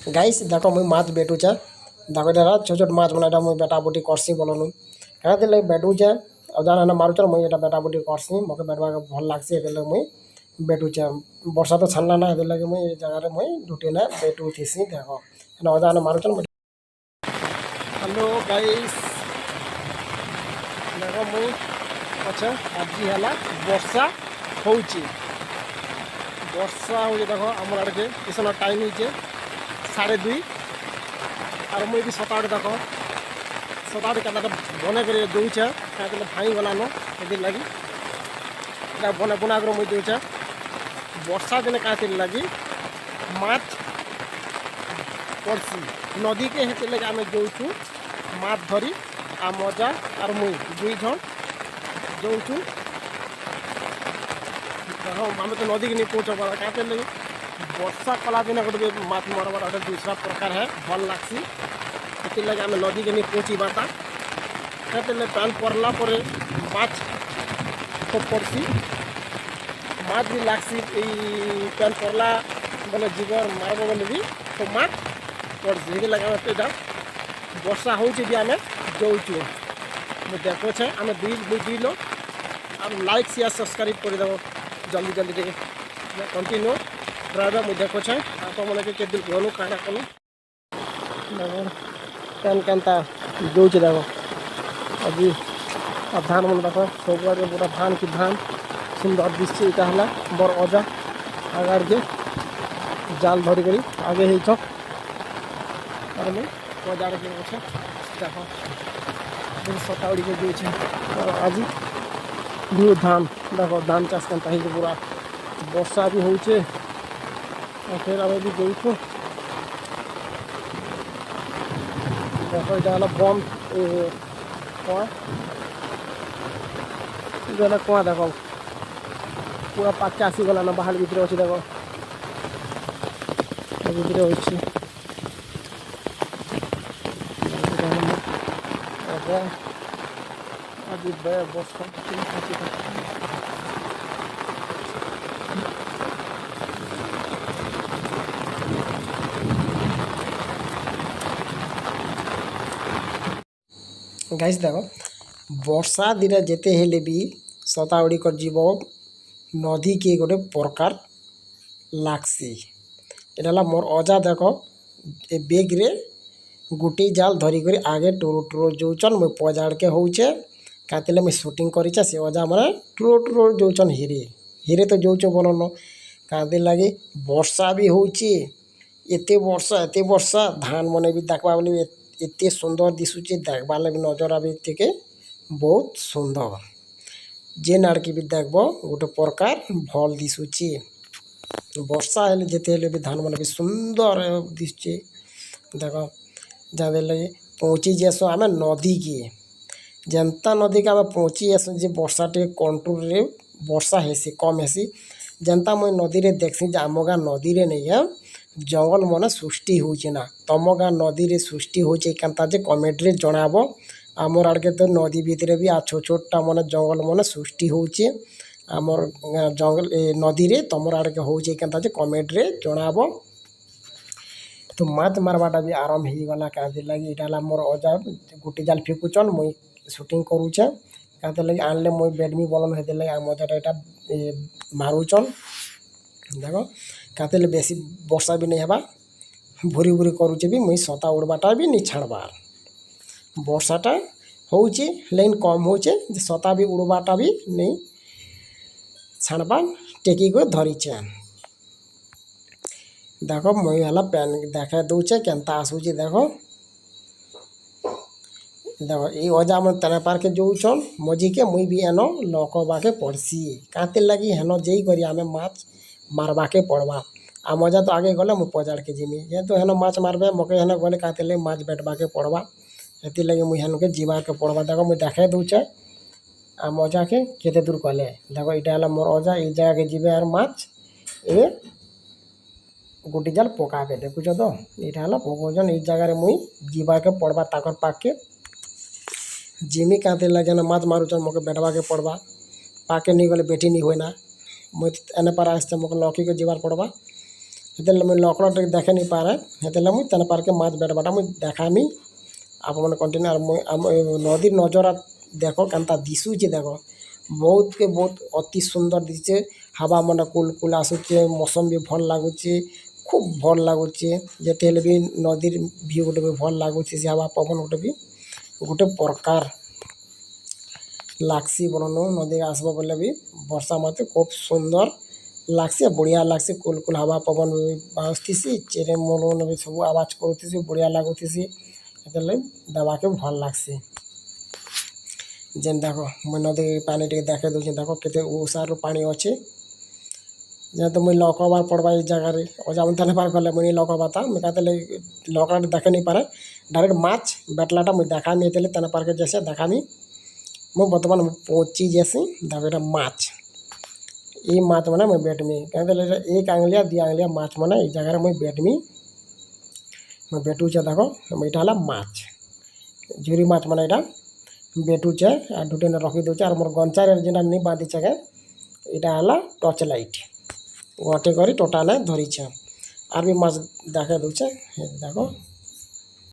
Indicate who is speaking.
Speaker 1: guys देखो मुई माछ बेटुचे देखो इधर छोट छोट माछ बना मुई बेटा बुटी करसी बोलनु क्या दिल बेटुचे अजार है मारुचे मुई एटा बेटा बुटी करसी मके बेटवा भल लागसी दिल मुई बेटुचे वर्षा तो छानला ना दिल मुई जगह मुई ढुटी ना बेटू थीसी देखो अजार मारुचे हेलो गाइस देखो मुई अच्छा आज है वर्षा होची वर्षा हो देखो आम आड़ के किसान टाइम हो 2:30 और मुझे भी सताड़ देखो सताड़ के बने कर दूचे क्या भाई गलान ये लगी बने बुना कर मुझे दूचे वर्षा दिन क्या लगी माछ पड़सी नदी के हेतु लगे आम जाऊँ माछ धरी आ मजा और मुई 2 जन जाऊँ आम तो नदी के नहीं पहुँच पारा क्या लगे वर्षा कला दिन गोटे माछ मारबार गोटे दूसरा प्रकार है भल लगसी से लगे आम नदी के नहीं पहुँची बाता कहते पान पड़ला माछ तो पड़सी माछ भी लगसी पान पड़ला बोले जीवर मारब बोले भी तो माछ पड़सी ये लगे आम वर्षा हो आम जाऊँ देखो आम दुई लोग और लाइक शेयर सब्सक्राइब करदेव जल्दी जल्दी कंटिन्यू ड्राइवर मुझे देखो आप मैंने के दिन कहूँ काटा कलु कैन कैनता जो देखो अभी धान मन देख सब पूरा धान की धान सुंदर दिशे यहाँ है बर अजा आगार के जाल धरिक आगे ही छक और मुझे बजार के देख सता उड़ी के जो आज भी धान देखो धान चाष करता है पूरा वर्षा भी होचे और फिर आम भी जाऊँ देखो यहाँ बम कुआ कुआ देखो पूरा पाके आसीगला ना बाहर भितर अच्छी देखो भितर आज वर्षा गाइस देखो वर्षा दिन जेते हेले भी सताउड़ी कर जीव नदी के गोटे प्रकार लागसी एटा मोर अजा देखो ए बेग रे गोटे जाल धरिक आगे टुरो टुरो जोचन मुझे पजाड़ के होचे क्या मुझे शूटिंग करीचे से अजा मैंने टुरो टुरो जोचन हिरे हिरे तो जोच बोलन क्या लगे वर्षा भी होची एते वर्षा धान मन भी देखा बोले एते सुंदर दिशुचे देखबार लगे नजरा भी थे बहुत सुंदर जेन आड़के भी देखब गोटे प्रकार भल दिशुचे वर्षा हेले जेते हेले भी धान मन भी सुंदर दिशुचे देख जहाँ लगे पहुँची जासु आम नदी के जनता नदी के आम पहुँची आसु जे वर्षा टे कंट्रोल रे वर्षा हेसी कम हेसी जनता मुझे नदी रे देखसी आम गाँ नदी रे नहीं है जंगल मन सृष्टि होना तुम गाँ नदी रे सृष्टि होता जे कमेंट रे जनाब आमर आड़के तो नदी भितर भी आ छोट छोटा मन जंगल मन सृष्टि होचे आमर जंगल नदी रे तुम आड़के होता जे कमेंट रे जनाब तो माछ मारवाटा भी आरंभ हो गला क्या लगे यहाँ मोर अजा गोटे जाल फिकुचन मुई शूटिंग करूचे क्या लगे आनले मुई बेडमी बोलन हेते लगे मजाटा यहाँ मारुचन देख क्या बेसी वर्षा भी नहीं हवा भूरी भूरी करुचे भी मुई सता उड़बाटा भी नहीं छाड़बार वर्षाटा होचे लेकिन कम होचे सता भी उड़बाटा भी नहीं छाड़बार टेकी को धरीचे देख मुई है पैन देखा दूचे केनता आसूचे देख देख ये अजा मन तेना पार के जोचन मजी के मुई भी एनो लकबा के पड़सी क्या लगी हेन जई करी आमे माछ मारवा के पड़वा आ मजा तो आगे गले मुझे पजाड़ के जिमी जेहेतु हेन माछ मारबे मके हेन गले क्या लगे माछ बेटवा के पड़वा ये लगे मुझे हेन के जीवा के पड़वा देख मुझे देखे दूचे आ मजा के केते दूर कले देख यहाँ मोर अजा ये जगह के जीवे और माछ ए गोटे जाल पकाबे देखुच तो यहाँ पकौन ये जगार मुई जीवा के पड़वा ताकर पाके जिमी क्या लगे ना माछ मारुचन मके बेटवा के पड़वा पाके नहीं गले बेटी नहीं हुए ना मुझे एने पर आसते मके लौकी के जीवार पड़वा ହେତେଲେ ମୁଇଁ ଲକଡ଼ଟେ ଦେଖେ ନି ପାରେ ହେତେଲେ ମୁଇଁ ତେନେ ପାର୍କେ ମାଛ ବେଟବାଟା ମୁଇଁ ଦେખાମି ଆପଣମାନେ କଣ୍ଟିନ୍ୟୁ ଆର୍ ମୁଇଁ ଆମ ନଦୀର ନଜରା ଦେଖ କେନ୍ତା ଦିଶୁଛେ ଦେଖ ବହୁତକେ ବହୁତ ଅତି ସୁନ୍ଦର ଦିଶୁଛେ ହାବା ମାନେ କୁଲ କୁଲ ଆସୁଛେ ମୌସମ ବି ଭଲ ଲାଗୁଛେ ଖୁବ୍ ଭଲ ଲାଗୁଛେ ଯେତେ ହେଲେ ବି ନଦୀର ଭିଉ ଗୋଟେ ବି ଭଲ ଲାଗୁଛି ସେ ହାବା ପବନ ଗୋଟେ ପ୍ରକାର ଲାଗ୍ସି ବଲନ ନଦୀ ଆସିବ ବୋଲେ ବି ବର୍ଷା ମାତ୍ରେ ଖୁବ୍ ସୁନ୍ଦର ଲାଗ୍ସି ବଢ଼ିଆ ଲାଗ୍ସି କୁଲ କୁଲ ହାବା ପବନ ବି ବାଜୁଥିସି ଚେରେ ମୂଲ ବି ସବୁ ଆବାଜ କରୁଥିସି ବଢ଼ିଆ ଲାଗୁଥିସି ହେଥିରଲାଗି ଦେବାକେ ଭଲ ଲାଗ୍ସି ଯେନ୍ ଦେଖ ମୁଇଁ ନଦୀ ପାଣି ଟିକେ ଦେଖେଇ ଦଉଛେ ଦେଖ କେତେ ଉଷାରୁ ପାଣି ଅଛେ ଯେହେତୁ ମୁଇଁ ଲକବାର ପଡ଼ବା ଏଇ ଜାଗାରେ ଅଜା ମାନେ ତେନେ ପାର ଗଲେ ମୁଇଁ ଲକବା ତା ମୁଇଁ କାତେଲେ ଲକଟା ଦେଖେ ନି ପାରେ ଡାଇରେକ୍ଟ ମାଛ ବେଟଲାଟା ମୁଇଁ ଦେખાମି ହେତେଲେ ତେନେ ପାର୍କେ ଯେସେ ଦେખાମି ମୁଁ ବର୍ତ୍ତମାନ ପହଞ୍ଚି ଯାସି ଦେଖ ଏଇଟା ମାଛ এই মাছ মানে মুই বেটমি কেন এক আঙুলিয়া দুই আঙুলিয়া মাছ মানে এই জায়গায় মুই বেটমি মুই বেটুছে দেখো এটা হল মাছ ঝুরি মাছ মানে এটা বেটুছে আর দুটো রখি দৌছে আর মোর গঞ্চারে যেটা নি বাঁধিছে গে এটা হল টর্চ লাইট গোটে করে টোটালে ধরিছে আর বি মাছ দেখে দৌছে দেখো